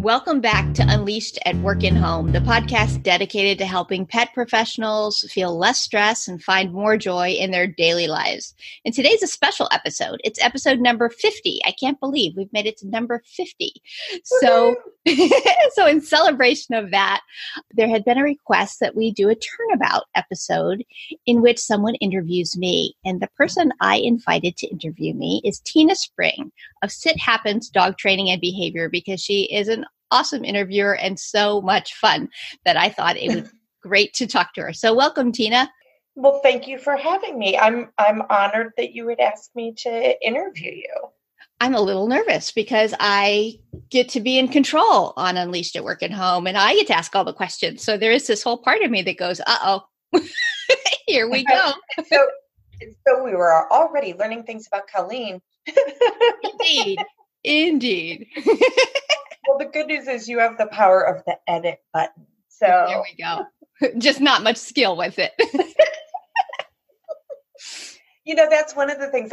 Welcome back to Unleashed at Work and Home, the podcast dedicated to helping pet professionals feel less stress and find more joy in their daily lives. And today's a special episode. It's episode number 50. I can't believe we've made it to number 50. So in celebration of that, there had been a request that we do a Turnabout episode in which someone interviews me. And the person I invited to interview me is Tina Spring of Sit Happens Dog Training and Behavior, because she is an awesome interviewer and so much fun that I thought it would be great to talk to her. So welcome, Tina. Well, thank you for having me. I'm honored that you would ask me to interview you. I'm a little nervous because I get to be in control on Unleashed at Work and Home, and I get to ask all the questions. So there is this whole part of me that goes, uh-oh, here we go. So we were already learning things about Colleen. Indeed. Well, the good news is you have the power of the edit button. So there we go. Just not much skill with it. That's one of the things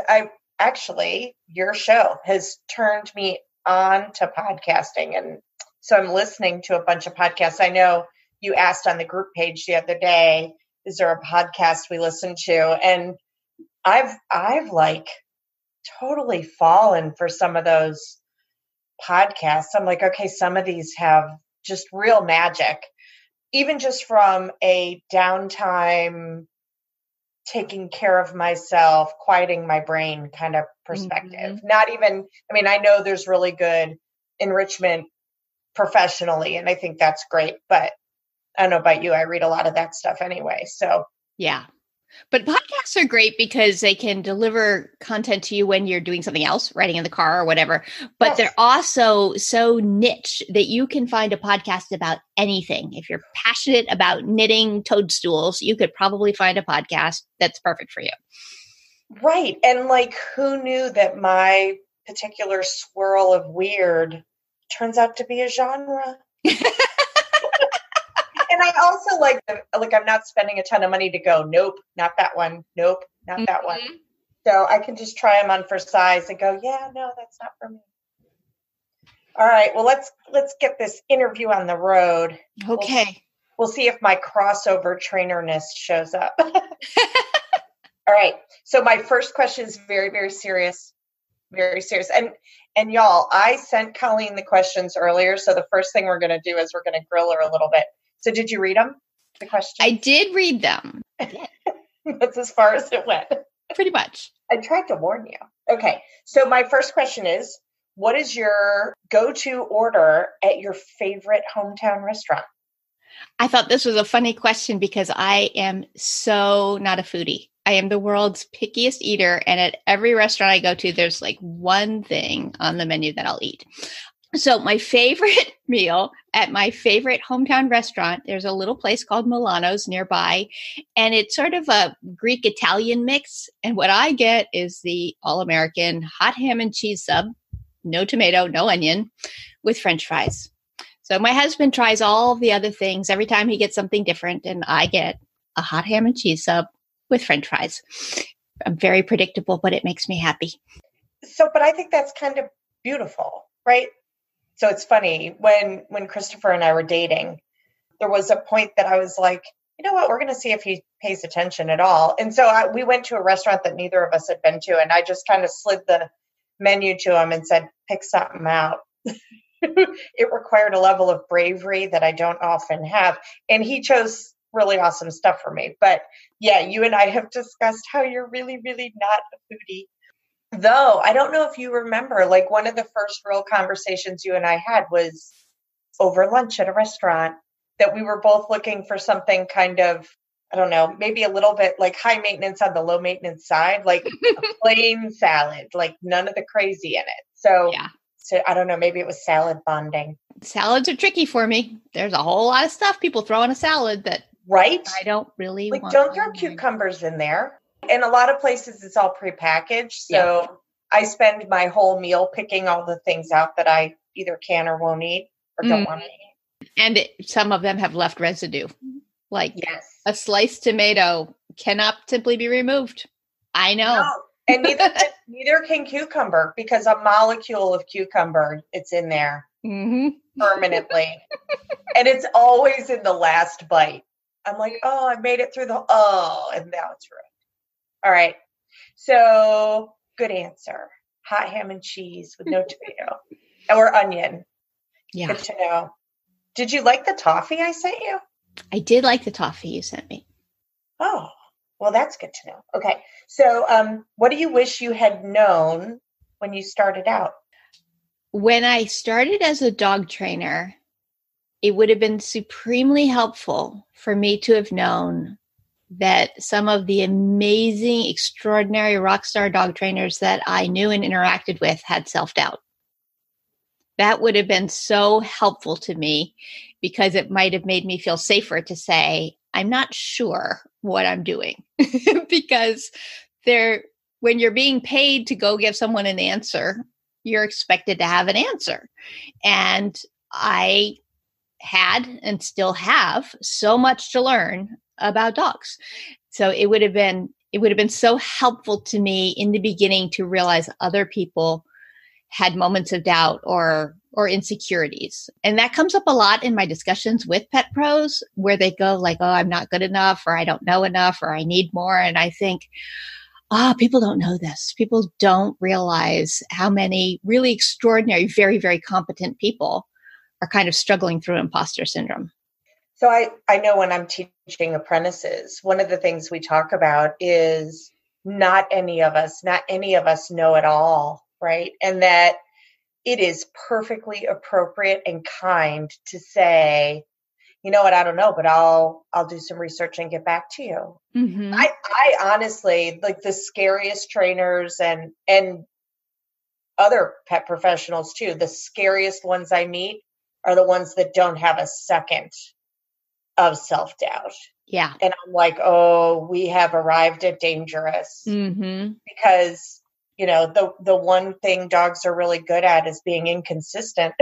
your show has turned me on to podcasting. And so I'm listening to a bunch of podcasts. I know you asked on the group page the other day, is there a podcast we listen to? And I've totally fallen for some of those podcasts. I'm like, okay, some of these have just real magic, even just from a downtime, taking care of myself, quieting my brain kind of perspective. Mm-hmm. I know there's really good enrichment professionally, and I think that's great, but I don't know about you. I read a lot of that stuff anyway. So yeah. But podcasts are great because they can deliver content to you when you're doing something else, riding in the car or whatever. But yes, they're also so niche that you can find a podcast about anything. If you're passionate about knitting toadstools, you could probably find a podcast that's perfect for you. Right. And who knew that my particular swirl of weird turns out to be a genre? And I also I'm not spending a ton of money to go, nope, not that one. Nope, not mm-hmm. that one. So I can just try them on for size and go, yeah, no, that's not for me. All right. Well, let's get this interview on the road. Okay. We'll see if my crossover trainerness shows up. All right. So my first question is very, very serious. Very serious. And y'all, I sent Colleen the questions earlier. So the first thing we're going to do is we're going to grill her a little bit. So did you read them, the questions? I did read them. That's as far as it went. Pretty much. I tried to warn you. Okay. So my first question is, what is your go-to order at your favorite hometown restaurant? I thought this was a funny question because I am so not a foodie. I am the world's pickiest eater. And at every restaurant I go to, there's one thing on the menu that I'll eat. So my favorite meal at my favorite hometown restaurant, there's a little place called Milano's nearby, and it's sort of a Greek-Italian mix. And what I get is the all-American hot ham and cheese sub, no tomato, no onion, with French fries. So my husband tries all the other things every time he gets something different, and I get a hot ham and cheese sub with French fries. I'm very predictable, but it makes me happy. But I think that's kind of beautiful, right? So it's funny, when Christopher and I were dating, there was a point that I was like, you know what, we're going to see if he pays attention at all. And so we went to a restaurant that neither of us had been to, and I just kind of slid the menu to him and said, pick something out. It required a level of bravery that I don't often have. And he chose really awesome stuff for me. But yeah, you and I have discussed how you're really, really not a foodie. Though, I don't know if you remember, one of the first real conversations you and I had was over lunch at a restaurant, that we were both looking for something kind of, I don't know, maybe a little bit high maintenance on the low maintenance side, a plain salad, none of the crazy in it. So, yeah. So I don't know, maybe it was salad bonding. Salads are tricky for me. There's a whole lot of stuff people throw in a salad that right? I don't really want. Don't throw cucumbers in there. In a lot of places, it's all prepackaged. So yep. I spend my whole meal picking all the things out that I either can or won't eat or don't want to eat. And some of them have left residue. Yes. A sliced tomato cannot simply be removed. I know. No. And neither can cucumber, because a molecule of cucumber, it's in there. permanently. And it's always in the last bite. I'm like, oh, I made it through and now it's ruined. All right. So good answer. Hot ham and cheese with no tomato or onion. Yeah. Good to know. Did you like the toffee I sent you? I did like the toffee you sent me. Oh, well, that's good to know. Okay. So what do you wish you had known when you started out? When I started as a dog trainer, it would have been supremely helpful for me to have known that some of the amazing, extraordinary rock star dog trainers that I knew and interacted with had self-doubt. That would have been so helpful to me because it might have made me feel safer to say, I'm not sure what I'm doing. Because when you're being paid to go give someone an answer, you're expected to have an answer. And I had and still have so much to learn about dogs. So it would have been so helpful to me in the beginning to realize other people had moments of doubt or insecurities. And that comes up a lot in my discussions with pet pros, where they go like, oh, I'm not good enough, or I don't know enough, or I need more. And I think, people don't know this. People don't realize how many really extraordinary, very, very competent people are kind of struggling through imposter syndrome. So I know when I'm teaching apprentices, one of the things we talk about is not any of us know it all, right? And that it is perfectly appropriate and kind to say, you know what, I don't know, but I'll do some research and get back to you. Mm-hmm. I honestly, like, the scariest trainers and other pet professionals too, the scariest ones I meet are the ones that don't have a second of self-doubt. Yeah. And I'm like, oh, we have arrived at dangerous. Mm-hmm. Because, the one thing dogs are really good at is being inconsistent.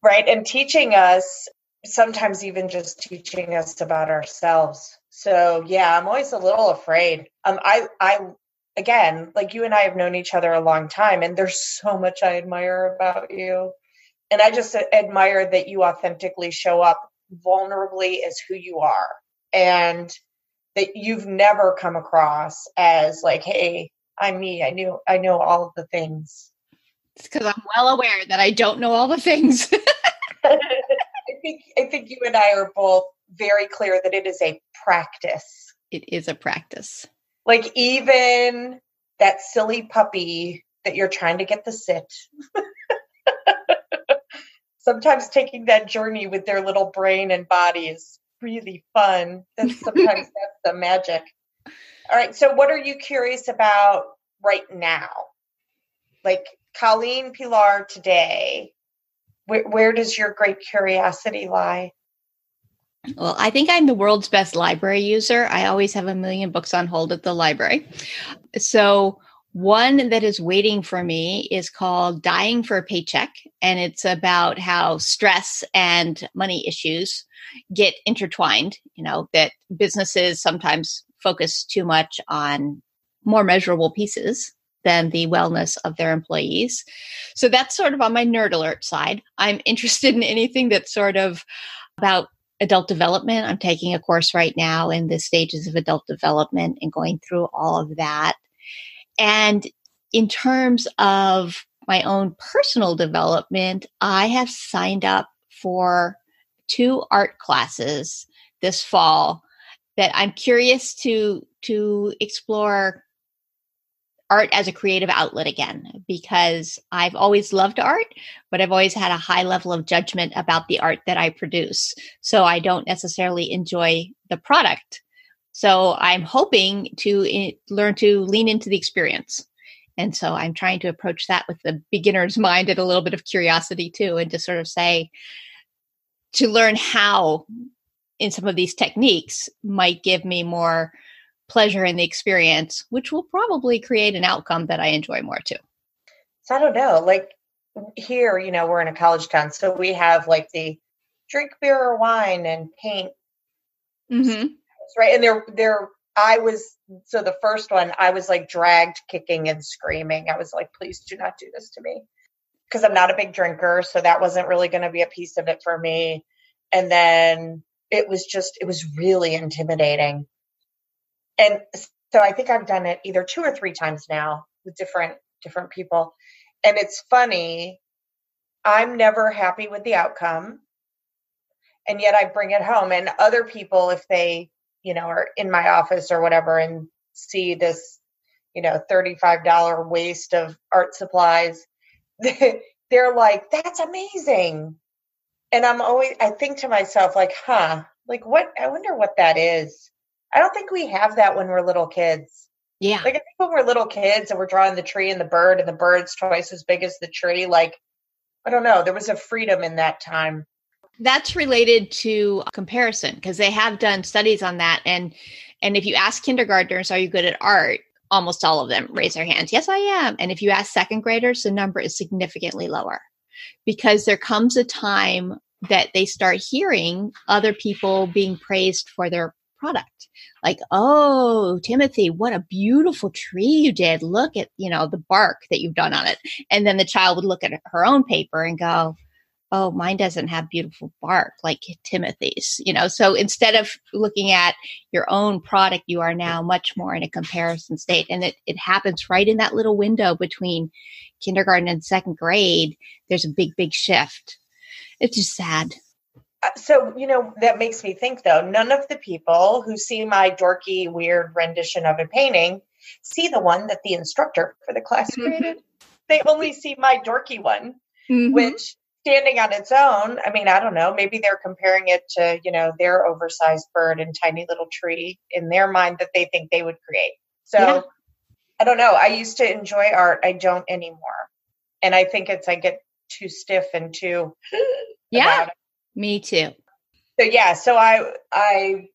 Right? And teaching us, sometimes even just teaching us about ourselves. So yeah, I'm always a little afraid. I again, like, you and I have known each other a long time, and there's so much I admire about you. And I just admire that you authentically show up vulnerably as who you are, and that you've never come across as like, hey, I'm me. I know all of the things. It's because I'm well aware that I don't know all the things. I think you and I are both very clear that it is a practice. It is a practice. Like, even that silly puppy that you're trying to get the sit. Sometimes taking that journey with their little brain and body is really fun. Sometimes that's the magic. All right. So what are you curious about right now? Like, Colleen Pelar today, where does your great curiosity lie? Well, I think I'm the world's best library user. I always have a million books on hold at the library. So one that is waiting for me is called Dying for a Paycheck. And it's about how stress and money issues get intertwined, that businesses sometimes focus too much on more measurable pieces than the wellness of their employees. So that's sort of on my nerd alert side. I'm interested in anything that's sort of about adult development. I'm taking a course right now in the stages of adult development and going through all of that. And in terms of my own personal development, I have signed up for 2 art classes this fall that I'm curious to explore art as a creative outlet again, because I've always loved art, but I've always had a high level of judgment about the art that I produce. So I don't necessarily enjoy the product. So I'm hoping to learn to lean into the experience. And so I'm trying to approach that with the beginner's mind and a little bit of curiosity too, and to sort of say, to learn how in some of these techniques might give me more pleasure in the experience, which will probably create an outcome that I enjoy more too. So I don't know, like, here, we're in a college town, so we have like the drink beer or wine and paint. Mm-hmm. Right. And so the first one, I was like dragged kicking and screaming. I was like, please do not do this to me. because I'm not a big drinker. So that wasn't really going to be a piece of it for me. And then it was really intimidating. And so I think I've done it either 2 or 3 times now with different people. And it's funny, I'm never happy with the outcome. And yet I bring it home. And other people, if they, are in my office or whatever and see this, $35 waste of art supplies, they're like, that's amazing. And I think to myself, like, like what, I wonder what that is. I don't think we have that when we're little kids. Yeah. Like, I think when we're little kids and we're drawing the tree and the bird's twice as big as the tree, like, I don't know, there was a freedom in that time. That's related to comparison because they have done studies on that. And if you ask kindergartners, are you good at art? Almost all of them raise their hands. Yes, I am. And if you ask second graders, the number is significantly lower because there comes a time that they start hearing other people being praised for their product. Like, oh, Timothy, what a beautiful tree you did. Look at, the bark that you've done on it. And then the child would look at her own paper and go, oh, mine doesn't have beautiful bark like Timothy's, So instead of looking at your own product, you are now much more in a comparison state. And it happens right in that little window between kindergarten and second grade. There's a big, big shift. It's just sad. So, that makes me think, though, none of the people who see my dorky, weird rendition of a painting see the one that the instructor for the class created. They only see my dorky one, which standing on its own, I mean, I don't know, maybe they're comparing it to, their oversized bird and tiny little tree in their mind that they think they would create. So yeah. I don't know. I used to enjoy art. I don't anymore. And I think I get too stiff and too yeah. Me too. So yeah, so I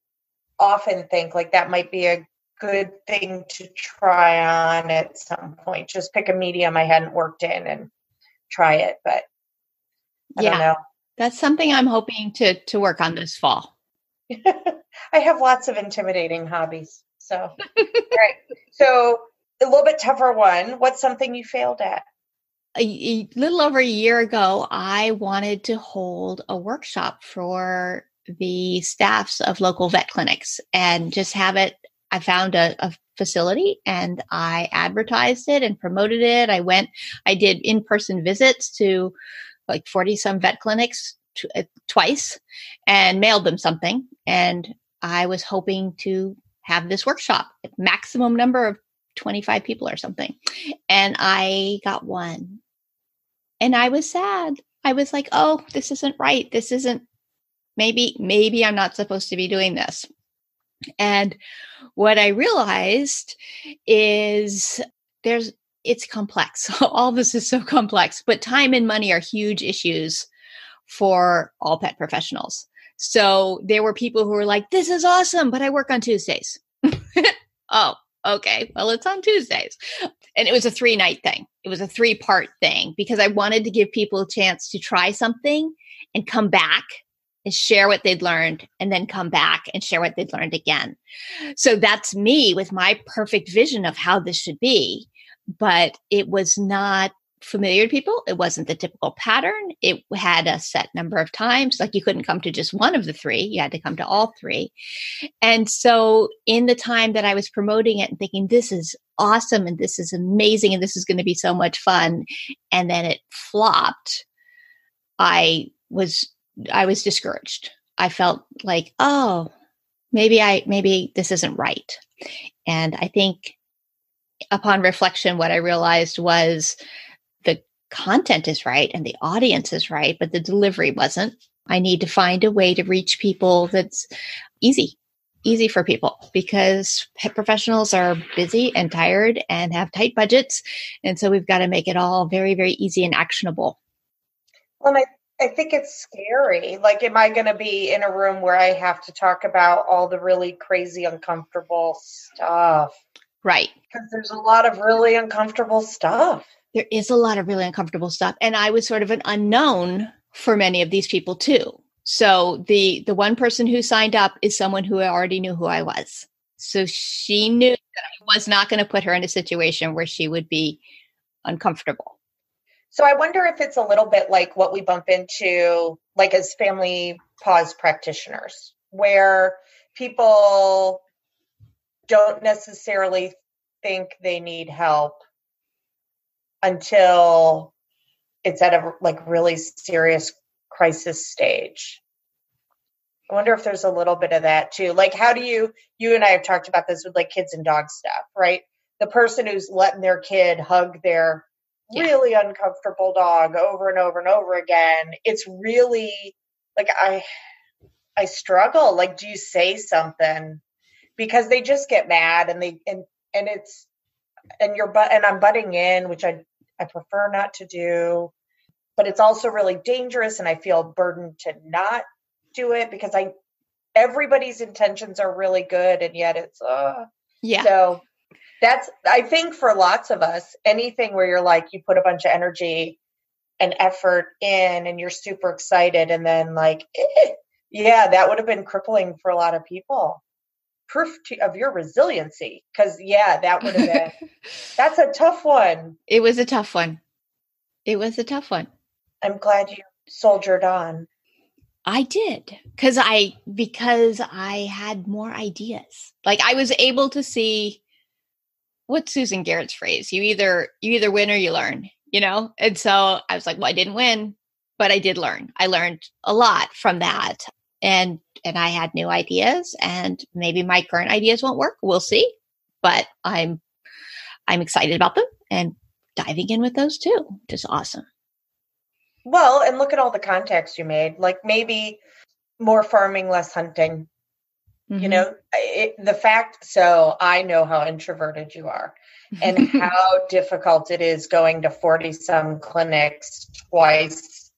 often think like that might be a good thing to try on at some point. Just pick a medium I hadn't worked in and try it. But I don't know. That's something I'm hoping to work on this fall. I have lots of intimidating hobbies. So all right. So a little bit tougher one. What's something you failed at? A little over a year ago, I wanted to hold a workshop for the staffs of local vet clinics and just have it. I found a facility and I advertised it and promoted it. I did in-person visits to like 40 some vet clinics twice and mailed them something. And I was hoping to have this workshop, maximum number of 25 people or something. And I got one. And I was sad. I was like, oh, this isn't right. This isn't, maybe I'm not supposed to be doing this. And what I realized is it's complex. All this is so complex, but time and money are huge issues for all pet professionals. So there were people who were like, this is awesome, but I work on Tuesdays. Oh, okay. Well, it's on Tuesdays. And it was a 3-night thing. It was a 3-part thing because I wanted to give people a chance to try something and come back and share what they'd learned and then come back and share what they'd learned again. So that's me with my perfect vision of how this should be. But it was not familiar to people. It wasn't the typical pattern. It had a set number of times. Like you couldn't come to just one of the 3. You had to come to all 3. And so in the time that I was promoting it and thinking, this is awesome and this is amazing and this is going to be so much fun. And then it flopped. I was discouraged. I felt like, oh, maybe this isn't right. And I think upon reflection, what I realized was the content is right and the audience is right, but the delivery wasn't. I need to find a way to reach people that's easy for people because pet professionals are busy and tired and have tight budgets. And so we've got to make it all very, very easy and actionable. Well, and I think it's scary. Like, am I going to be in a room where I have to talk about all the really crazy, uncomfortable stuff? Right. Because there's a lot of really uncomfortable stuff. There is a lot of really uncomfortable stuff. And I was sort of an unknown for many of these people too. So the one person who signed up is someone who already knew who I was. So she knew that I was not going to put her in a situation where she would be uncomfortable. So I wonder if it's a little bit like what we bump into, like as family pause practitioners, where people don't necessarily think they need help until it's at a like really serious crisis stage. I wonder if there's a little bit of that too. Like, how do you and I have talked about this with like kids and dog stuff, right? The person who's letting their kid hug their really uncomfortable dog over and over and over again. It's really like, I struggle. Like, do you say something? Because they just get mad and it's, and I'm butting in, which I prefer not to do, but it's also really dangerous. And I feel burdened to not do it because everybody's intentions are really good. And yet it's, so that's, I think for lots of us, anything where you're like, you put a bunch of energy and effort in and you're super excited. And then like, that would have been crippling for a lot of people. Proof of your resiliency. Cause that would have been, that's a tough one. It was a tough one. I'm glad you soldiered on. I did because I had more ideas. Like I was able to see what's Susan Garrett's phrase. You either win or you learn,? And so I was like, well, I didn't win, but I did learn. I learned a lot from that. And I had new ideas, and maybe my current ideas won't work. We'll see. But I'm excited about them and diving in with those too. Just awesome. Well, and look at all the contacts you made. Like maybe more farming, less hunting. Mm-hmm. So I know how introverted you are and how difficult it is going to 40 some clinics twice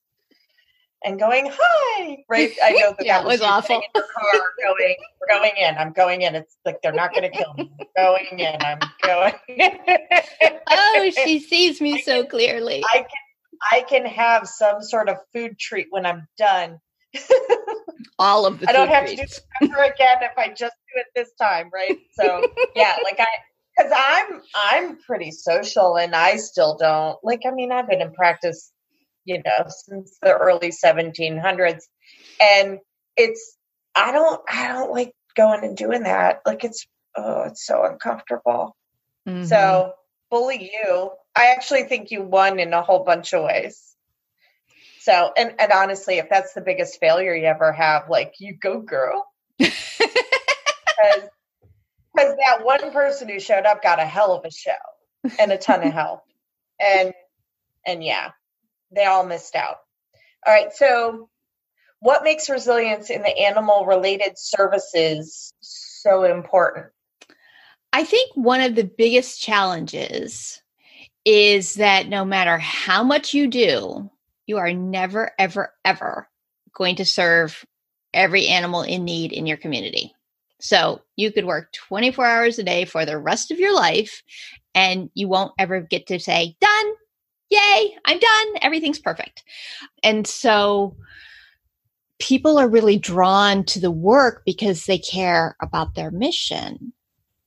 and going, hi, right? I know that was awful. In your car we're going in. I'm going in. It's like, they're not going to kill me. I'm going in. I'm going in. Oh, she sees me so clearly. I can have some sort of food treat when I'm done. All of the I don't have treats. to do this ever again if I just do it this time, right? So because I'm pretty social and I still don't I've been in practice, since the early 1700s, and I don't like going and doing that. Like it's so uncomfortable. Mm-hmm. So bully you. I actually think you won in a whole bunch of ways. So, and honestly, if that's the biggest failure you ever have, like, you go, girl. Because that one person who showed up got a hell of a show and a ton of help. And they all missed out. All right. So what makes resilience in the animal-related services so important? I think one of the biggest challenges is that no matter how much you do, you are never, ever, ever going to serve every animal in need in your community. So you could work 24 hours a day for the rest of your life, and you won't ever get to say, done, yay, I'm done, everything's perfect. And so people are really drawn to the work because they care about their mission,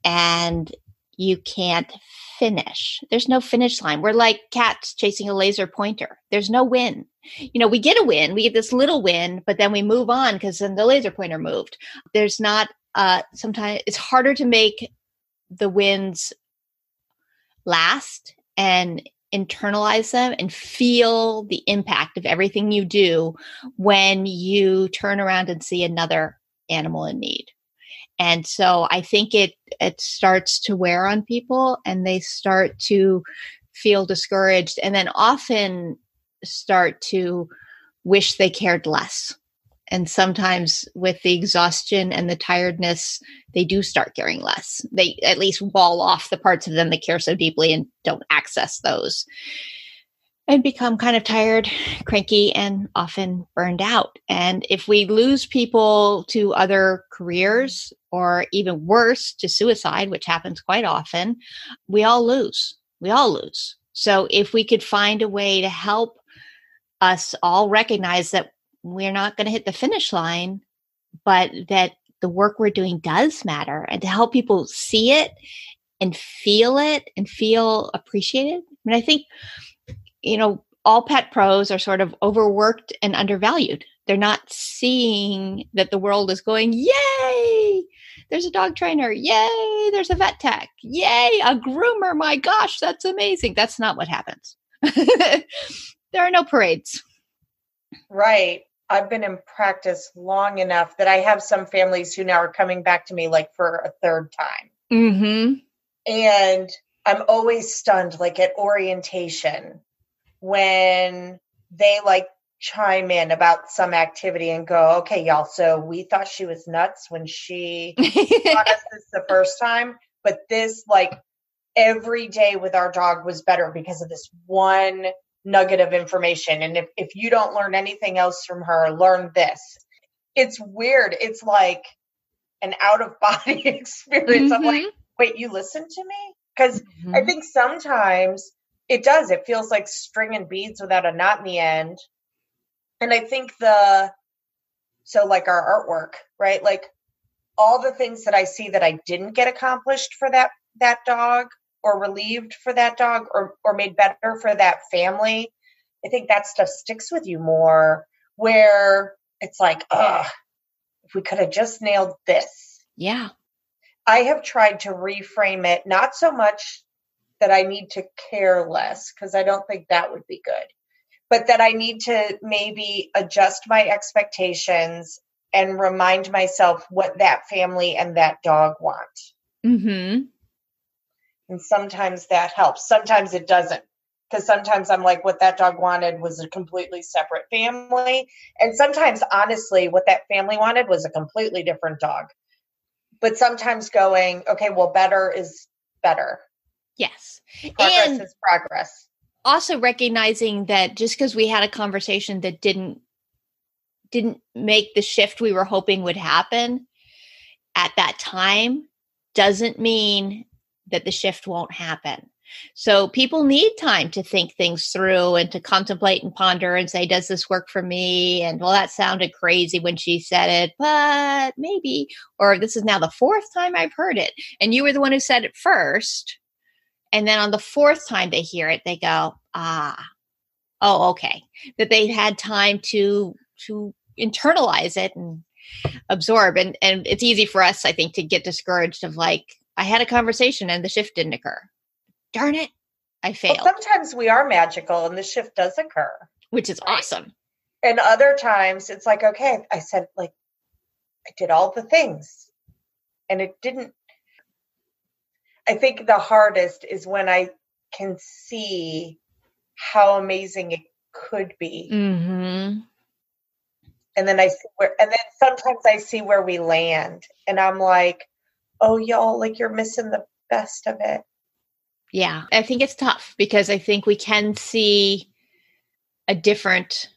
and you can't finish. There's no finish line. We're like cats chasing a laser pointer. There's no win. We get a win. We get this little win, but then we move on because then the laser pointer moved. There's not, sometimes it's harder to make the wins last and internalize them and feel the impact of everything you do when you turn around and see another animal in need. And so I think it starts to wear on people, and they start to feel discouraged, and then often start to wish they cared less. And sometimes with the exhaustion and the tiredness, they do start caring less. They at least wall off the parts of them that care so deeply and don't access those, and become kind of tired, cranky, and often burned out. And if we lose people to other careers, or even worse, to suicide, which happens quite often, we all lose. So if we could find a way to help us all recognize that we're not going to hit the finish line, but that the work we're doing does matter, and to help people see it and feel appreciated. I mean, I think, all pet pros are sort of overworked and undervalued. They're not seeing that the world is going, yay, there's a dog trainer. Yay, there's a vet tech. Yay, a groomer. My gosh, that's amazing. That's not what happens. There are no parades. Right. I've been in practice long enough that I have some families who now are coming back to me like for a third time. Mm-hmm. And I'm always stunned, like at orientation, when they like chime in about some activity and go, okay, y'all, so we thought she was nuts when she taught us this the first time, but this like every day with our dog was better because of this one nugget of information. And if you don't learn anything else from her, learn this. It's weird. It's like an out of body experience. I'm like, wait, you listened to me? Because I think sometimes it does. It feels like stringing beads without a knot in the end. And I think so like our artwork, right? Like all the things that I see that I didn't get accomplished for that dog, or relieved for that dog, or made better for that family, I think that stuff sticks with you more, where it's like, if we could have just nailed this. Yeah. I have tried to reframe it, not so much that I need to care less, because I don't think that would be good, but that I need to maybe adjust my expectations and remind myself what that family and that dog want. Mm-hmm. And sometimes that helps. Sometimes it doesn't. Because sometimes I'm like, what that dog wanted was a completely separate family. And sometimes, honestly, what that family wanted was a completely different dog. But sometimes going, okay, well, better is better. Yes. Progress is progress. Also recognizing that just because we had a conversation that didn't make the shift we were hoping would happen at that time doesn't mean that the shift won't happen. So people need time to think things through and to contemplate and ponder and say, does this work for me? And well, that sounded crazy when she said it, but maybe, or this is now the fourth time I've heard it. And you were the one who said it first. And then on the fourth time they hear it, they go, okay. That they had time to internalize it and absorb. And it's easy for us, I think, to get discouraged of like, I had a conversation and the shift didn't occur. Darn it, I failed. Well, sometimes we are magical and the shift does occur. Which is awesome. And other times it's like, okay, I said, like, I did all the things and it didn't. I think the hardest is when I can see how amazing it could be. Mm-hmm. And then sometimes I see where we land and I'm like, oh, y'all, like you're missing the best of it. Yeah, I think it's tough because I think we can see a different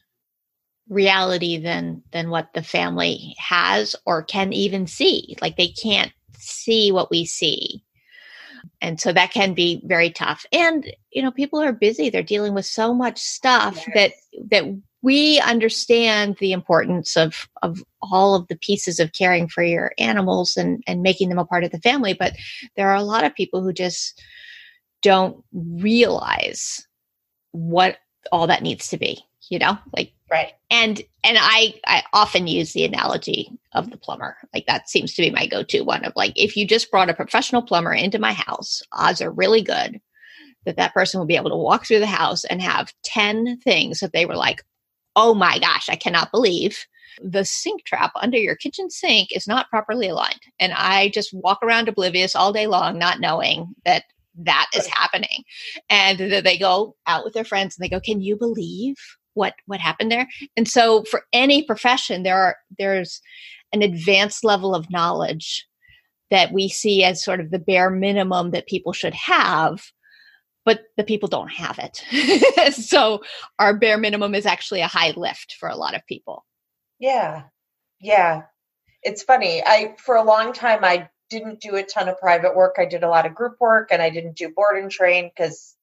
reality than what the family has or can even see. Like they can't see what we see. And so that can be very tough. And, people are busy. They're dealing with so much stuff that we understand the importance of all of the pieces of caring for your animals and making them a part of the family. But there are a lot of people who just don't realize what all that needs to be, right. And I often use the analogy of the plumber. Like that seems to be my go-to one of like, if you just brought a professional plumber into my house, odds are really good that person will be able to walk through the house and have 10 things that they were like, oh my gosh, I cannot believe the sink trap under your kitchen sink is not properly aligned. And I just walk around oblivious all day long, not knowing that is happening. And they go out with their friends and they go, can you believe what happened there? And so for any profession, there's an advanced level of knowledge that we see as sort of the bare minimum that people should have, but the people don't have it. So our bare minimum is actually a high lift for a lot of people. Yeah. Yeah. It's funny. For a long time, I didn't do a ton of private work. I did a lot of group work and I didn't do board and train because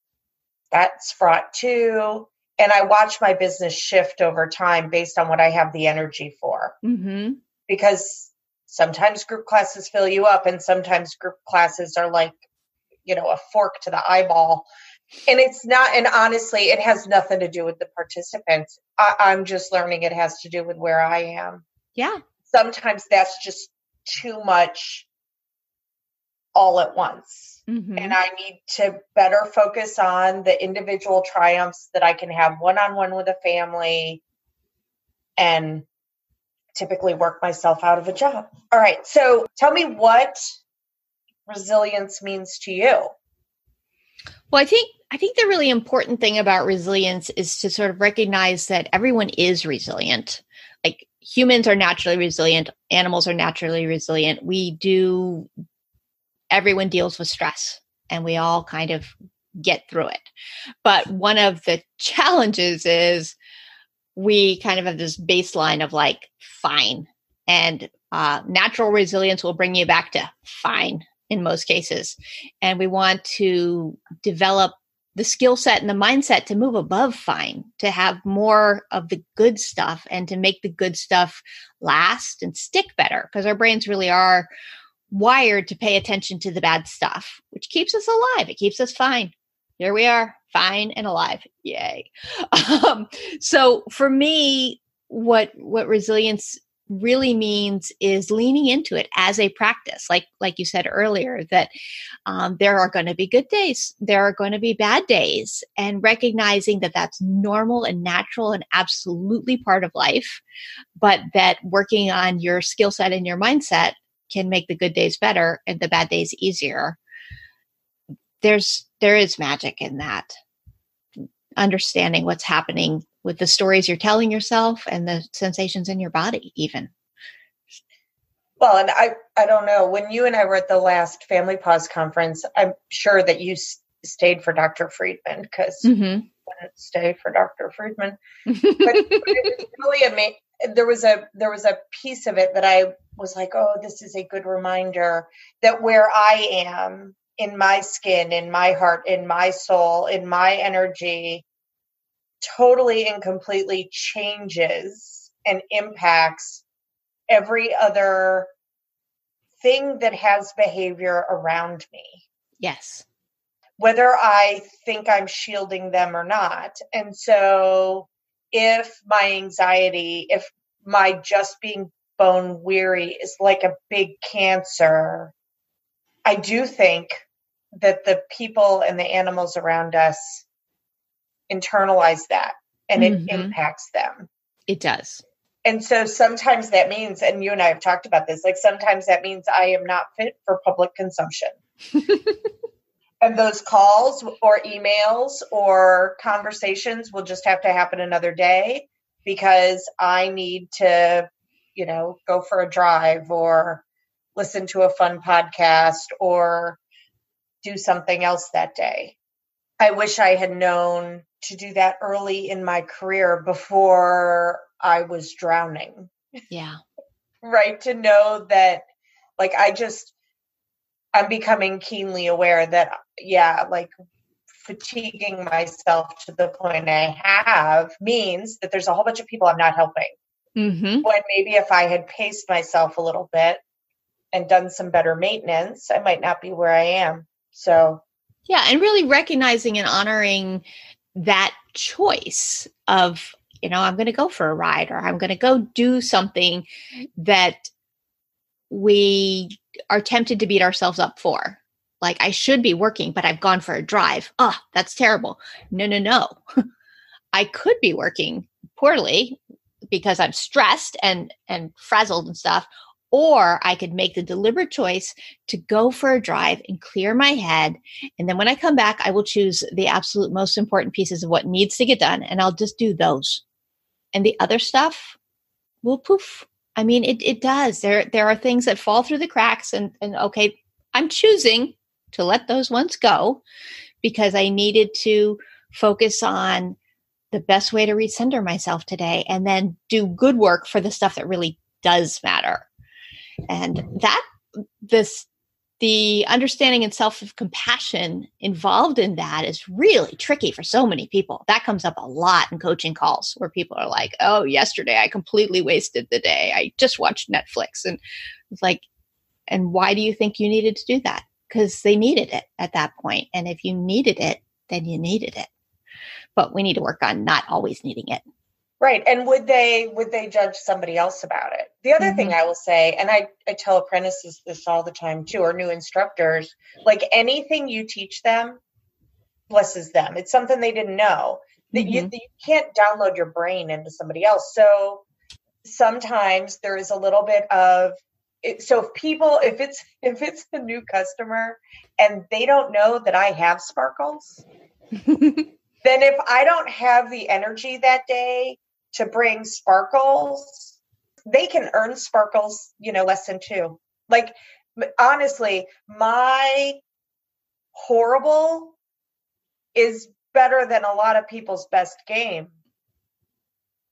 that's fraught too. And I watched my business shift over time based on what I have the energy for. Mm-hmm. Because sometimes group classes fill you up and sometimes group classes are like, a fork to the eyeball And it's not, and honestly, it has nothing to do with the participants. I'm just learning it has to do with where I am. Yeah. Sometimes that's just too much all at once. Mm-hmm. And I need to better focus on the individual triumphs that I can have one-on-one with a family and typically work myself out of a job. All right. So tell me what resilience means to you. Well, I think the really important thing about resilience is to sort of recognize that everyone is resilient. Like humans are naturally resilient. Animals are naturally resilient. Everyone deals with stress and we all kind of get through it. But one of the challenges is we kind of have this baseline of like, fine. And natural resilience will bring you back to fine in most cases. And we want to develop the skill set and the mindset to move above fine, to have more of the good stuff and to make the good stuff last and stick better, because our brains really are wired to pay attention to the bad stuff, which keeps us alive. It keeps us fine. Here we are, fine and alive. Yay. So for me, what resilience really means is leaning into it as a practice. Like you said earlier, that there are going to be good days. There are going to be bad days, and recognizing that that's normal and natural and absolutely part of life, but that working on your skill set and your mindset can make the good days better and the bad days easier. There is magic in that. Understanding what's happening with the stories you're telling yourself and the sensations in your body even. Well, and I don't know, when you and I were at the last Family Pause conference, I'm sure that you stayed for Dr. Friedman, because I didn't stay for Dr. Friedman. But it was really amazing. There was a piece of it that I was like, oh, this is a good reminder that where I am in my skin, in my heart, in my soul, in my energy, totally and completely changes and impacts every other thing that has behavior around me. Yes. Whether I think I'm shielding them or not. And so if my anxiety, if my just being bone weary is like a big cancer, I do think that the people and the animals around us internalize that, and it impacts them. It does. And so sometimes that means, and you and I have talked about this, like sometimes that means I am not fit for public consumption. And those calls or emails or conversations will just have to happen another day, because I need to, go for a drive or listen to a fun podcast or do something else that day. I wish I had known to do that early in my career before I was drowning. Yeah. Right. To know that, like, I'm becoming keenly aware that, fatiguing myself to the point I have means that there's a whole bunch of people I'm not helping. When maybe if I had paced myself a little bit and done some better maintenance, I might not be where I am. So. Yeah. And really recognizing and honoring that choice of, I'm going to go for a ride, or I'm going to go do something that we are tempted to beat ourselves up for. Like, I should be working, but I've gone for a drive. Oh, that's terrible. No. I could be working poorly because I'm stressed and frazzled and stuff. Or I could make the deliberate choice to go for a drive and clear my head. And then when I come back, I will choose the absolute most important pieces of what needs to get done. And I'll just do those. And the other stuff will poof. I mean, it does. There are things that fall through the cracks, and okay, I'm choosing to let those ones go because I needed to focus on the best way to recenter myself today, and then do good work for the stuff that really does matter. And the understanding and self-compassion involved in that is really tricky for so many people. That comes up a lot in coaching calls where people are like, oh, yesterday I completely wasted the day. I just watched Netflix. And it's like, and why do you think you needed to do that? Because they needed it at that point. And if you needed it, then you needed it. But we need to work on not always needing it. Right. And would they judge somebody else about it? The other thing I will say, and I tell apprentices this all the time too, or new instructors, like anything you teach them blesses them. It's something they didn't know. That you can't download your brain into somebody else. So sometimes there is a little bit of it. So if it's a new customer and they don't know that I have sparkles, then if I don't have the energy that day to bring sparkles, they can earn sparkles, lesson 2. Like, honestly, my horrible is better than a lot of people's best game.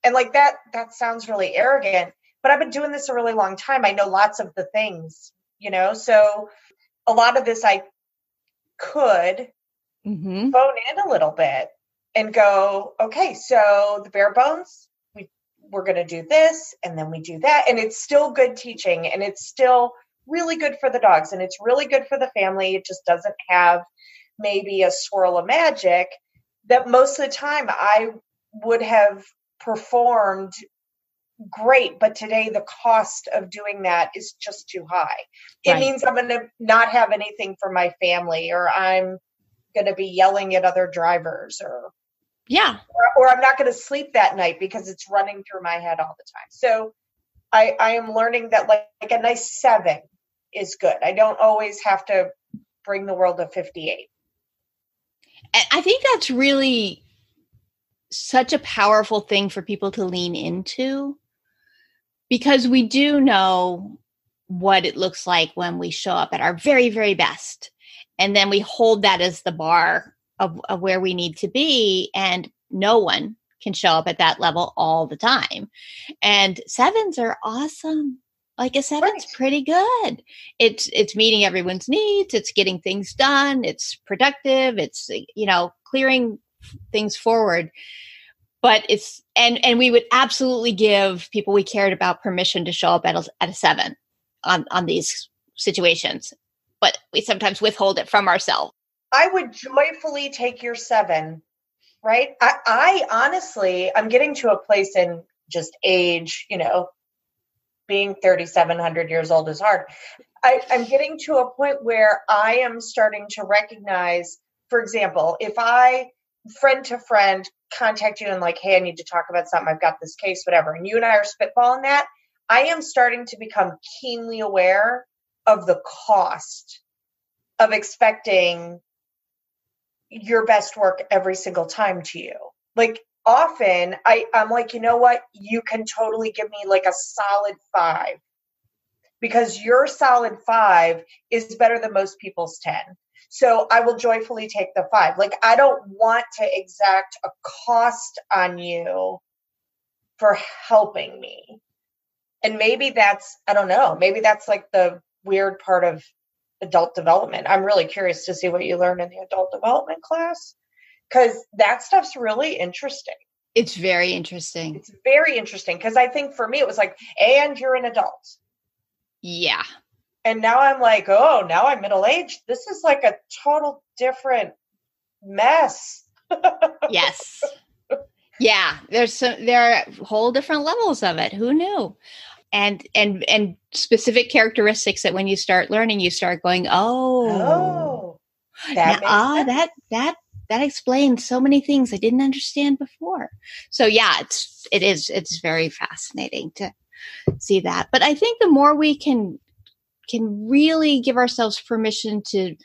And like that sounds really arrogant, but I've been doing this a really long time. I know lots of the things, so a lot of this I could phone in a little bit and go, okay, so the bare bones, we're going to do this, and then we do that. And it's still good teaching, and it's still really good for the dogs, and it's really good for the family. It just doesn't have maybe a swirl of magic that most of the time I would have performed great. But today the cost of doing that is just too high. It means I'm going to not have anything for my family, or I'm going to be yelling at other drivers, or I'm not going to sleep that night because it's running through my head all the time. So I am learning that like a nice 7 is good. I don't always have to bring the world to 58. And I think that's really such a powerful thing for people to lean into, because we do know what it looks like when we show up at our very, very best. And then we hold that as the bar of where we need to be. And no one can show up at that level all the time. And 7s are awesome. Like a 7's pretty good. It's meeting everyone's needs. It's getting things done. It's productive. It's, clearing things forward. But it's, and we would absolutely give people we cared about permission to show up at a 7 on these situations. But we sometimes withhold it from ourselves. I would joyfully take your 7, right? I honestly, I'm getting to a place in just age, being 3,700 years old is hard. I'm getting to a point where I am starting to recognize, for example, if I friend to friend contact you and like, hey, I need to talk about something. I've got this case, whatever. And you and I are spitballing that. I am starting to become keenly aware of the cost of expecting your best work every single time to you. Like often I'm like, you know what? You can totally give me like a solid 5, because your solid 5 is better than most people's 10. So I will joyfully take the 5. Like I don't want to exact a cost on you for helping me. And maybe that's, I don't know, maybe that's like the weird part of adult development. I'm really curious to see what you learn in the adult development class, because that stuff's really interesting. It's very interesting. It's very interesting, because I think for me it was like, and you're an adult. Yeah. And now I'm like, oh, now I'm middle-aged. This is like a total different mess. Yes. Yeah. There are whole different levels of it. Who knew? And specific characteristics that when you start learning, you start going, that explains so many things I didn't understand before. So yeah, it's very fascinating to see that. But I think the more we can really give ourselves permission to,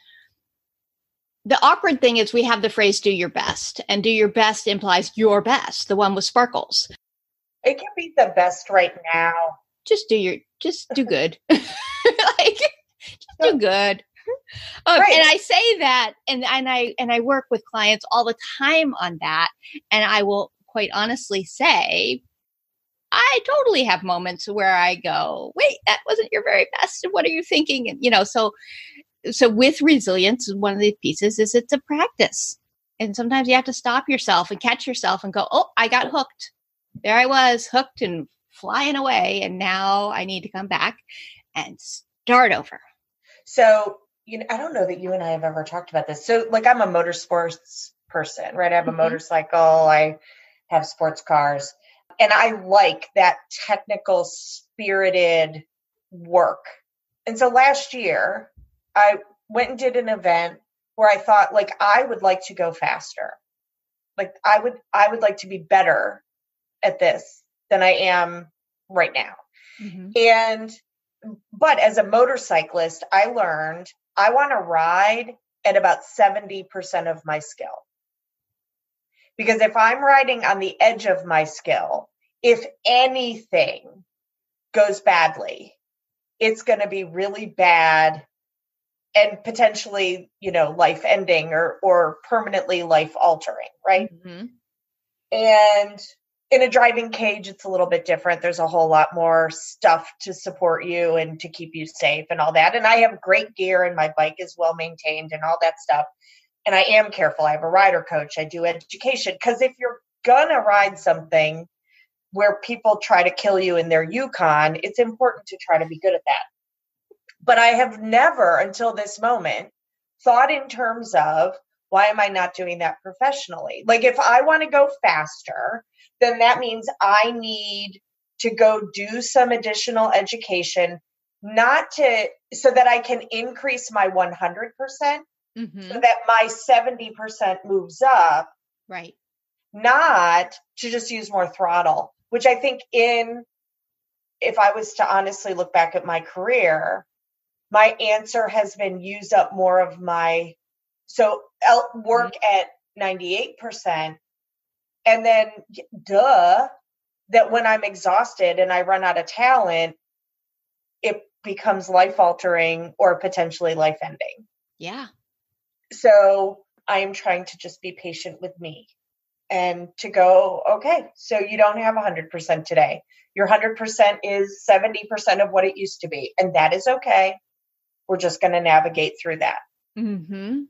the awkward thing is we have the phrase do your best, and do your best implies your best, the one with sparkles. It can be the best right now. Just do good. Do good. Right. And I say that, and I work with clients all the time on that. And I will quite honestly say, I totally have moments where I go, wait, that wasn't your very best. What are you thinking? And, so with resilience, one of the pieces is it's a practice. And sometimes you have to stop yourself and catch yourself and go, oh, I got hooked. There I was, hooked and flying away. And now I need to come back and start over. So, I don't know that you and I have ever talked about this. So like I'm a motorsports person, right? I have a Mm-hmm. motorcycle, I have sports cars, and I like that technical, spirited work. And so last year, I went and did an event where I thought, like, I would like to go faster. Like, I would like to be better at this than I am right now. Mm-hmm. But as a motorcyclist, I learned I want to ride at about 70% of my skill. Because if I'm riding on the edge of my skill, if anything goes badly, it's going to be really bad and potentially, life ending or permanently life altering, right? Mm-hmm. And in a driving cage, it's a little bit different. There's a whole lot more stuff to support you and to keep you safe and all that. And I have great gear and my bike is well maintained and all that stuff. And I am careful. I have a rider coach. I do education. Because if you're going to ride something where people try to kill you in their Yukon, it's important to try to be good at that. But I have never, until this moment, thought in terms of, why am I not doing that professionally? Like, if I want to go faster, then that means I need to go do some additional education, so that I can increase my 100%, Mm-hmm. so that my 70% moves up. Right. Not to just use more throttle, which I think if I was to honestly look back at my career, my answer has been use up more of work at 98%. And then that when I'm exhausted and I run out of talent, it becomes life altering or potentially life ending. Yeah. So I am trying to just be patient with me and to go, okay, so you don't have 100% today. Your 100% is 70% of what it used to be. And that is okay. We're just going to navigate through that. Mm-hmm.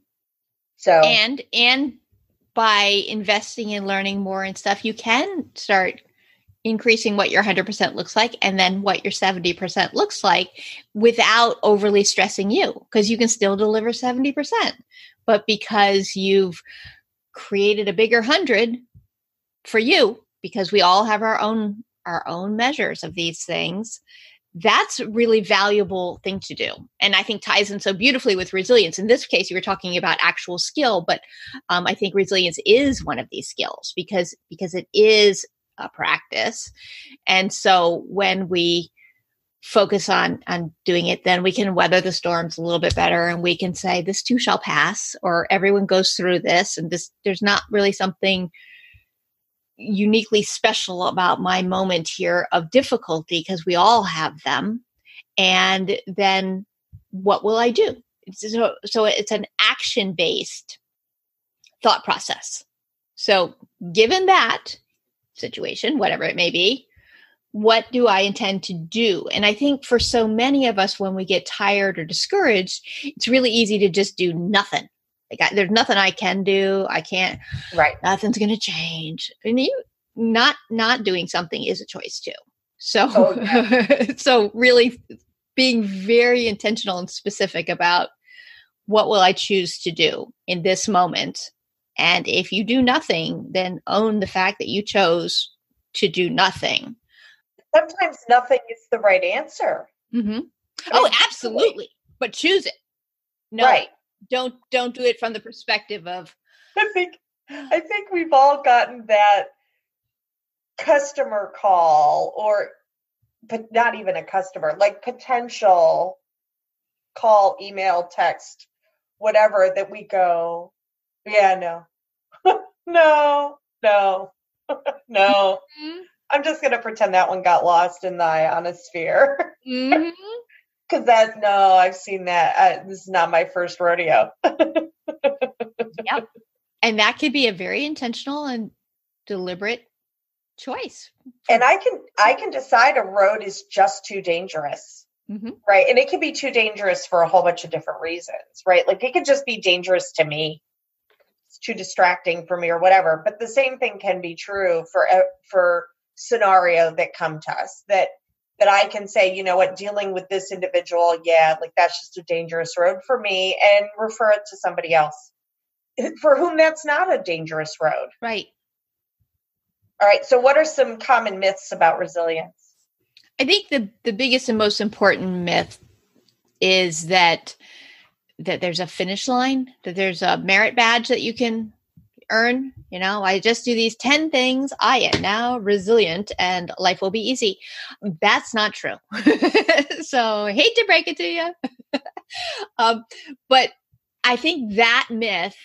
So, and by investing in learning more and stuff, you can start increasing what your 100% looks like and then what your 70% looks like without overly stressing you, because you can still deliver 70%. But because you've created a bigger 100 for you, because we all have our own measures of these things, that's a really valuable thing to do. And I think ties in so beautifully with resilience. In this case, you were talking about actual skill, but I think resilience is one of these skills because it is a practice. And so when we focus on doing it, then we can weather the storms a little bit better. And we can say, this too shall pass, or everyone goes through this. And there's not really something uniquely special about my moment here of difficulty, because we all have them. And then what will I do? So it's an action-based thought process. So given that situation, whatever it may be, what do I intend to do? And I think for so many of us, when we get tired or discouraged, it's really easy to just do nothing. Like, there's nothing I can do. I can't. right. Nothing's going to change. And not doing something is a choice too. So, so really being very intentional and specific about what will I choose to do in this moment. And if you do nothing, then own the fact that you chose to do nothing. Sometimes nothing is the right answer. Mm-hmm. Oh, absolutely. But choose it. No, right. Don't do it from the perspective of. I think we've all gotten that customer call, but not even a customer, like potential call, email, text, whatever, that we go, yeah, no, no, no, no. Mm-hmm. I'm just going to pretend that one got lost in the ionosphere. Mm-hmm. Because I've seen that. This is not my first rodeo. Yep. And that could be a very intentional and deliberate choice. And I can decide a road is just too dangerous. Mm-hmm. Right. And it can be too dangerous for a whole bunch of different reasons, right? Like, it could just be dangerous to me. It's too distracting for me or whatever. But the same thing can be true for scenario that come to us, that I can say, you know what, dealing with this individual, yeah, like, that's just a dangerous road for me, and refer it to somebody else. for whom that's not a dangerous road. Right. All right. So what are some common myths about resilience? I think the biggest and most important myth is that there's a finish line, that there's a merit badge that you can earn. I just do these 10 things. I am now resilient and life will be easy. That's not true. So hate to break it to you. But I think that myth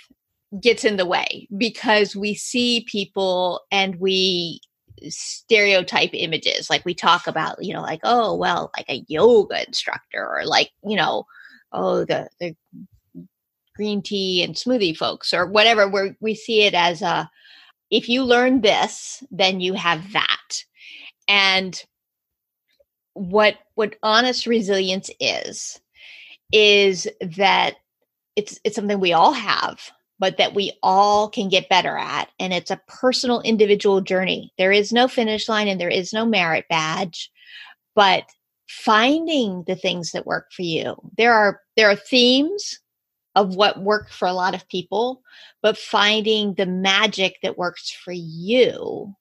gets in the way because we see people and we stereotype images. Like we talk about, like, oh, well, like a yoga instructor or like, oh, the green tea and smoothie folks or whatever, where we see it as if you learn this, then you have that. And what honest resilience is that it's something we all have, but that we all can get better at. And it's a personal, individual journey. There is no finish line and there is no merit badge, but finding the things that work for you. There are themes of what work for a lot of people, but finding the magic that works for you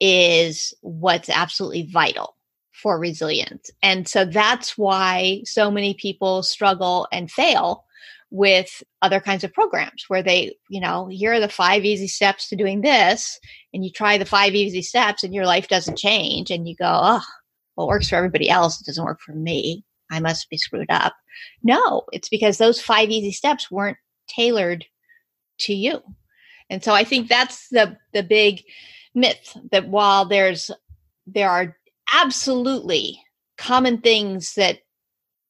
is what's absolutely vital for resilience. And so that's why so many people struggle and fail with other kinds of programs where they, here are the 5 easy steps to doing this. And you try the 5 easy steps and your life doesn't change. And you go, oh, well, it works for everybody else. It doesn't work for me. I must be screwed up. No, it's because those 5 easy steps weren't tailored to you. And so I think that's the big myth, that while there are absolutely common things that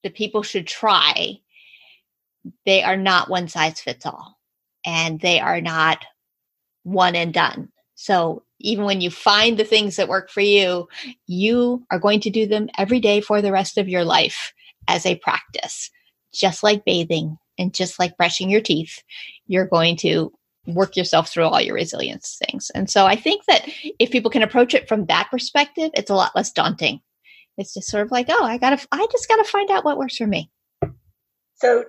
the people should try, they are not one size fits all, and they are not one and done. So even when you find the things that work for you, you are going to do them every day for the rest of your life as a practice, just like bathing and just like brushing your teeth. You're going to work yourself through all your resilience things. And so I think that if people can approach it from that perspective, it's a lot less daunting. It's just sort of like, oh, I just got to find out what works for me. So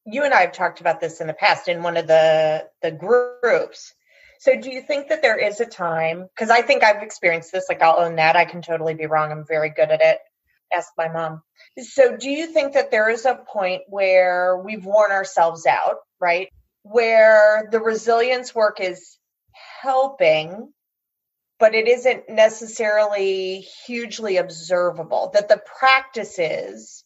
you and I have talked about this in the past in one of the groups. So do you think that there is a time, because I think I've experienced this, like I'll own that. I can totally be wrong. I'm very good at it. Ask my mom. So do you think that there is a point where we've worn ourselves out, right? Where the resilience work is helping, but it isn't necessarily hugely observable, that the practices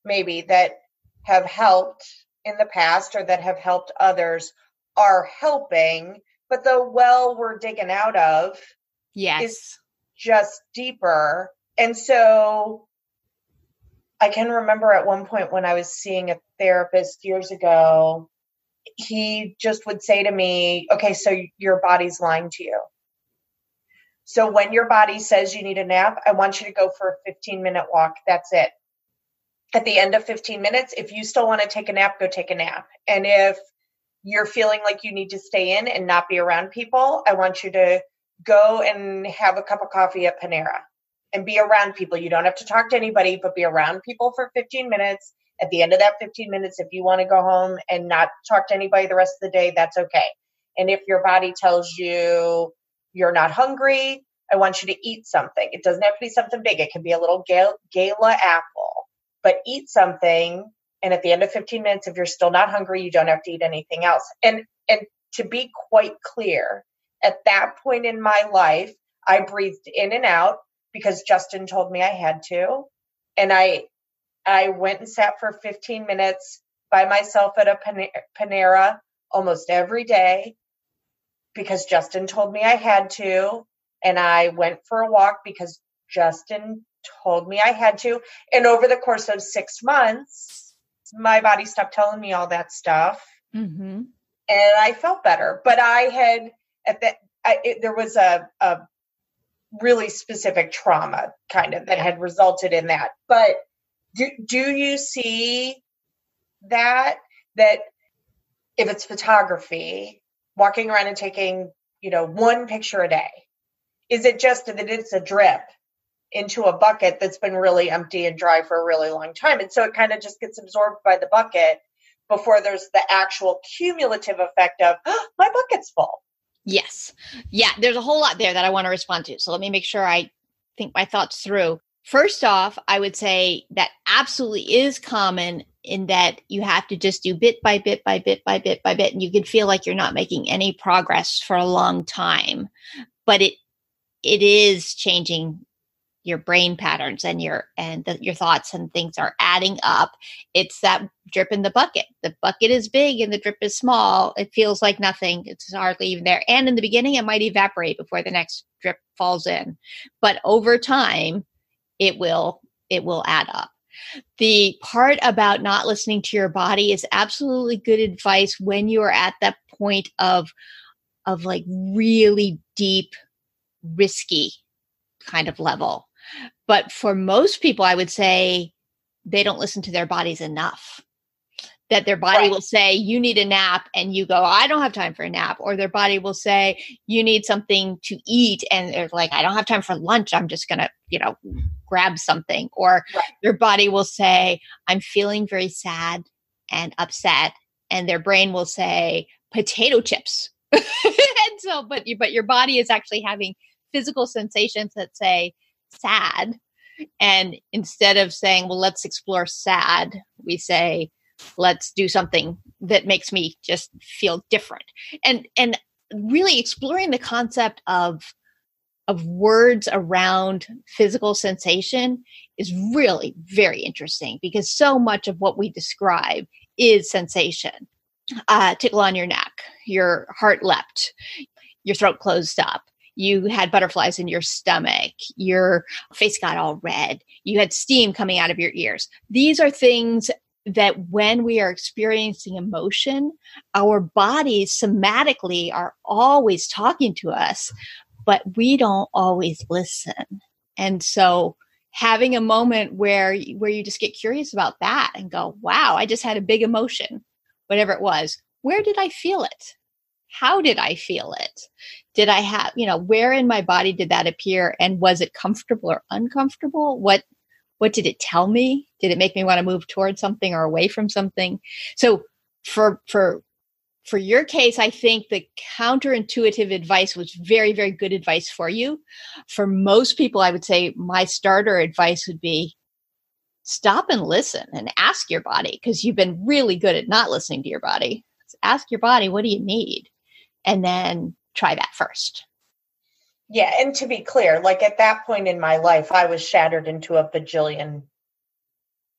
maybe that have helped in the past or that have helped others are helping, but the well we're digging out of is just deeper. And so I can remember at one point when I was seeing a therapist years ago, he just would say to me, okay, so your body's lying to you. So when your body says you need a nap, I want you to go for a 15-minute walk. That's it. At the end of 15 minutes, if you still want to take a nap, go take a nap. And if you're feeling like you need to stay in and not be around people, I want you to go and have a cup of coffee at Panera and be around people. You don't have to talk to anybody, but be around people for 15 minutes. At the end of that 15 minutes, if you want to go home and not talk to anybody the rest of the day, that's okay. And if your body tells you you're not hungry, I want you to eat something. It doesn't have to be something big. It can be a little gala apple, but eat something. And at the end of 15 minutes, if you're still not hungry, you don't have to eat anything else. And to be quite clear, at that point in my life, I breathed in and out because Justin told me I had to. And I went and sat for 15 minutes by myself at a Panera almost every day because Justin told me I had to. And I went for a walk because Justin told me I had to. And over the course of 6 months, my body stopped telling me all that stuff. Mm-hmm. And I felt better. But there was a really specific trauma kind of that had resulted in that. But do you see that if it's photography, walking around and taking, one picture a day, is it just that it's a drip into a bucket that's been really empty and dry for a really long time? And so it kind of just gets absorbed by the bucket. before there's the actual cumulative effect of, oh, my bucket's full. Yes. Yeah. There's a whole lot there that I want to respond to. So let me make sure I think my thoughts through. First off, I would say that absolutely is common in that you have to just do bit by bit by bit by bit by bit. And you can feel like you're not making any progress for a long time, but it is changing your brain patterns and your thoughts and things are adding up. It's that drip in the bucket. The bucket is big and the drip is small. It feels like nothing. It's hardly even there. And in the beginning, it might evaporate before the next drip falls in. But over time, it will add up. The part about not listening to your body is absolutely good advice when you are at that point of like really deep, risky kind of level. But for most people, I would say they don't listen to their bodies enough. That their body will say, you need a nap, and you go, I don't have time for a nap. Or their body will say, you need something to eat. And they're like, I don't have time for lunch. I'm just going to, grab something. Or their body will say, I'm feeling very sad and upset. And their brain will say, potato chips. And so, but your body is actually having physical sensations that say sad. And instead of saying, well, let's explore sad, we say, let's do something that makes me just feel different. And really exploring the concept of words around physical sensation is really very interesting, because so much of what we describe is sensation. Tickle on your neck, your heart leapt, your throat closed up, you had butterflies in your stomach, your face got all red, you had steam coming out of your ears. These are things that when we are experiencing emotion, our bodies somatically are always talking to us, but we don't always listen. And so having a moment where you just get curious about that and go, wow, I just had a big emotion, whatever it was. Where did I feel it? How did I feel it? Did I have, where in my body did that appear? And was it comfortable or uncomfortable? What did it tell me? Did it make me want to move towards something or away from something? So for your case, I think the counterintuitive advice was very, very good advice for you. For most people, I would say my starter advice would be stop and listen and ask your body, because you've been really good at not listening to your body. Ask your body, what do you need? And then try that first. Yeah. And to be clear, like at that point in my life, I was shattered into a bajillion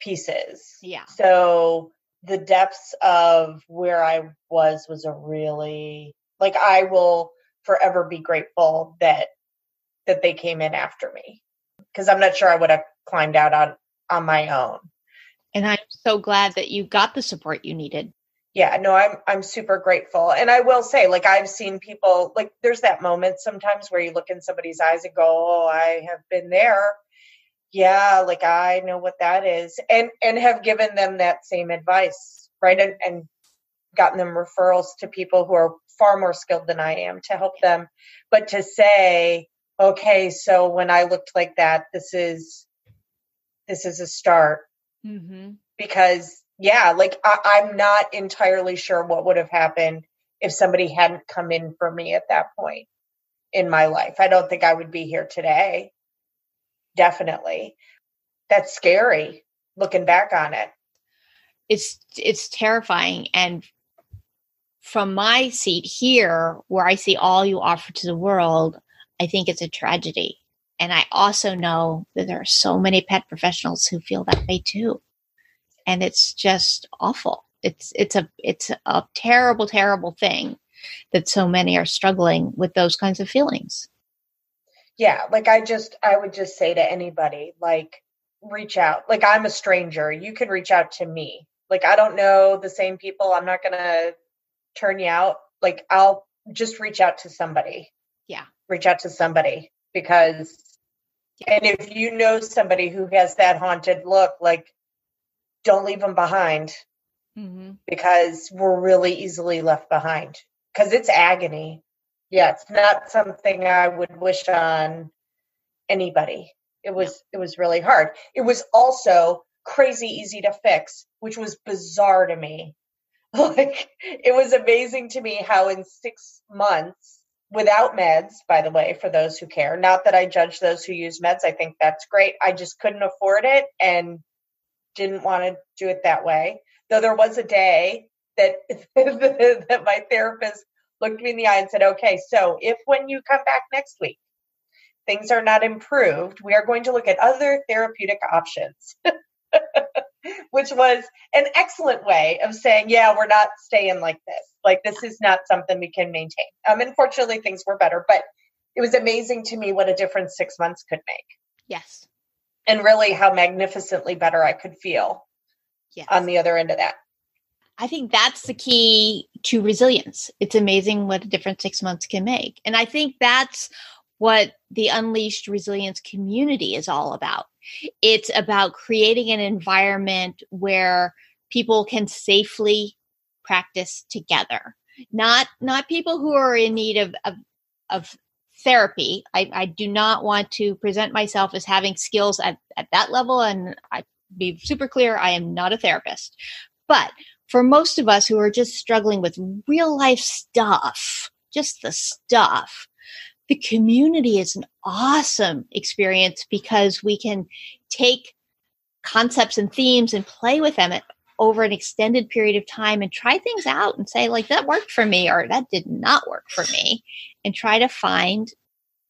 pieces. Yeah. So the depths of where I was a really, like, I will forever be grateful that they came in after me, because I'm not sure I would have climbed out on my own. And I'm so glad that you got the support you needed. Yeah, no, I'm super grateful. And I will say, like, I've seen people, like, there's that moment sometimes where you look in somebody's eyes and go, oh, I have been there. Yeah, like, I know what that is. And have given them that same advice, right? And gotten them referrals to people who are far more skilled than I am to help them. But to say, okay, so when I looked like that, this is a start. Mm-hmm. Because yeah, like I'm not entirely sure what would have happened if somebody hadn't come in for me at that point in my life. I don't think I would be here today. Definitely. That's scary looking back on it. It's terrifying. And from my seat here, where I see all you offer to the world, I think it's a tragedy. And I also know that there are so many pet professionals who feel that way too. And it's just awful. It's a terrible, terrible thing that so many are struggling with those kinds of feelings. Yeah. Like I would just say to anybody, like, reach out. Like, I'm a stranger. You can reach out to me. Like, I don't know the same people. I'm not going to turn you out. Like, I'll just reach out to somebody. Yeah. Reach out to somebody, because, and if you know somebody who has that haunted look, like, don't leave them behind. Mm-hmm. Because we're really easily left behind, because it's agony. Yeah. It's not something I would wish on anybody. It was really hard. It was also crazy easy to fix, which was bizarre to me. Like, it was amazing to me how in 6 months, without meds, by the way, for those who care, not that I judge those who use meds, I think that's great. I just couldn't afford it and didn't want to do it that way. Though there was a day that that my therapist looked me in the eye and said, okay, so if when you come back next week, things are not improved, we are going to look at other therapeutic options. Which was an excellent way of saying, yeah, we're not staying like this. Like, this is not something we can maintain. Unfortunately, things were better, but it was amazing to me what a difference 6 months could make. Yes. And really how magnificently better I could feel on the other end of that. I think that's the key to resilience. It's amazing what a difference 6 months can make. And I think that's what the Unleashed Resilience community is all about. It's about creating an environment where people can safely practice together. Not people who are in need of therapy. I do not want to present myself as having skills at that level. And I be super clear, I am not a therapist. But for most of us who are just struggling with real life stuff, just the stuff, the community is an awesome experience because we can take concepts and themes and play with them over an extended period of time and try things out and say, like, that worked for me or that did not work for me, and try to find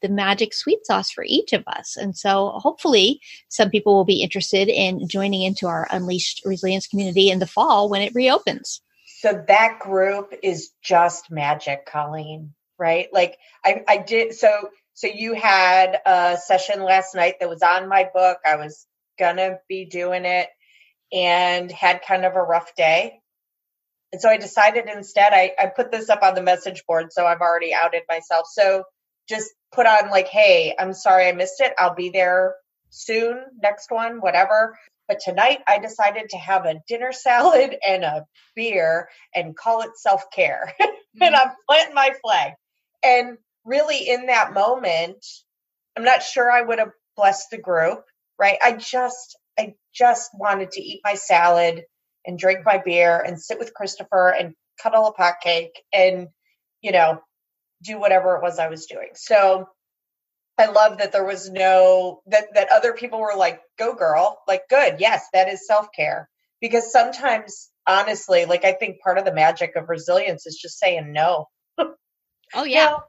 the magic sweet sauce for each of us. And so hopefully some people will be interested in joining into our Unleashed Resilience community in the fall when it reopens. So that group is just magic, Colleen, right? Like I did. So you had a session last night that was on my book. I was going to be doing it and had kind of a rough day. And so I decided instead, I put this up on the message board. So I've already outed myself. So just put on like, hey, I'm sorry I missed it. I'll be there soon, next one, whatever. But tonight I decided to have a dinner salad and a beer and call it self-care. And I'm planting my flag. And really in that moment, I'm not sure I would have blessed the group, right? I just wanted to eat my salad and drink my beer and sit with Christopher and cuddle a pot cake and, do whatever it was I was doing. So I love that there was that other people were like, go girl, like, good. Yes, that is self-care. Because sometimes, honestly, like, I think part of the magic of resilience is just saying no. Oh, yeah. No.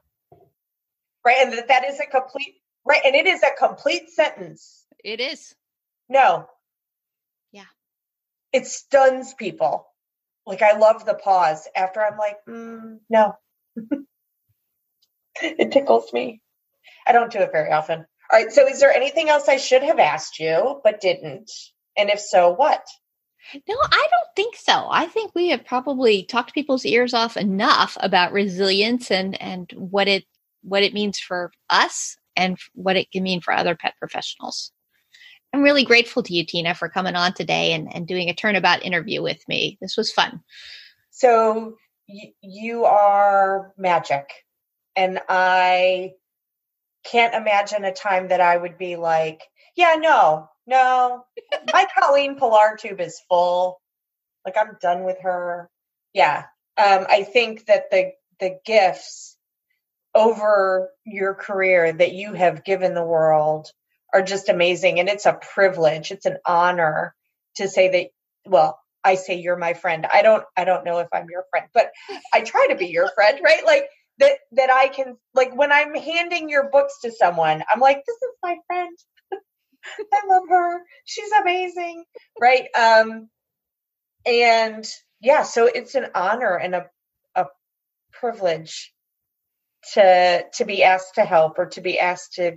Right. And that is a complete, right. And it is a complete sentence. It is. No. Yeah. It stuns people. Like, I love the pause after I'm like, no. It tickles me. I don't do it very often. All right. So is there anything else I should have asked you, but didn't? And if so, what? No, I don't think so. I think we have probably talked people's ears off enough about resilience and what it means for us and what it can mean for other pet professionals. I'm really grateful to you, Tina, for coming on today and doing a Turnabout interview with me. This was fun. So you are magic. And I can't imagine a time that I would be like, yeah, no, my Colleen Pelar tube is full. Like, I'm done with her. Yeah. I think that the gifts over your career that you have given the world are just amazing. And it's a privilege. It's an honor to say that, well, I say you're my friend. I don't know if I'm your friend, but I try to be your friend, right? Like, that I can, like, when I'm handing your books to someone, I'm like, this is my friend. I love her. She's amazing. Right. And yeah, so it's an honor and a privilege to be asked to help or to be asked to,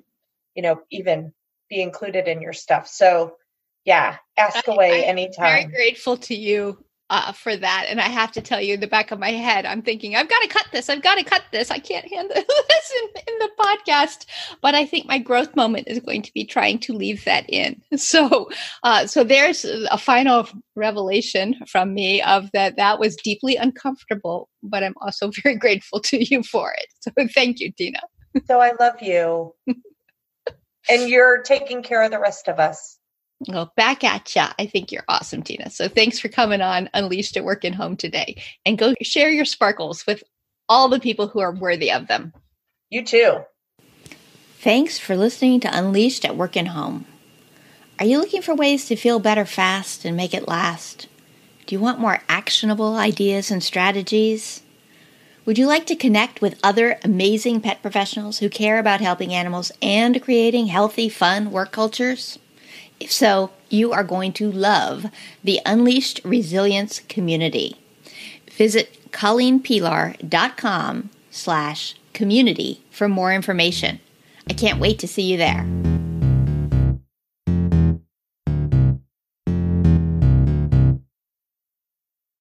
even be included in your stuff. So yeah, ask away anytime. I'm very grateful to you for that. And I have to tell you, in the back of my head, I'm thinking, I've got to cut this. I can't handle this in the podcast. But I think my growth moment is going to be trying to leave that in. So there's a final revelation from me of that was deeply uncomfortable, but I'm also very grateful to you for it. So thank you, Tina. So I love you. And you're taking care of the rest of us. Well, back at ya. I think you're awesome, Tina. So thanks for coming on Unleashed at Work and Home today. And go share your sparkles with all the people who are worthy of them. You too. Thanks for listening to Unleashed at Work and Home. Are you looking for ways to feel better fast and make it last? Do you want more actionable ideas and strategies? Would you like to connect with other amazing pet professionals who care about helping animals and creating healthy, fun work cultures? If so, you are going to love the Unleashed Resilience community. Visit ColleenPelar.com/community for more information. I can't wait to see you there.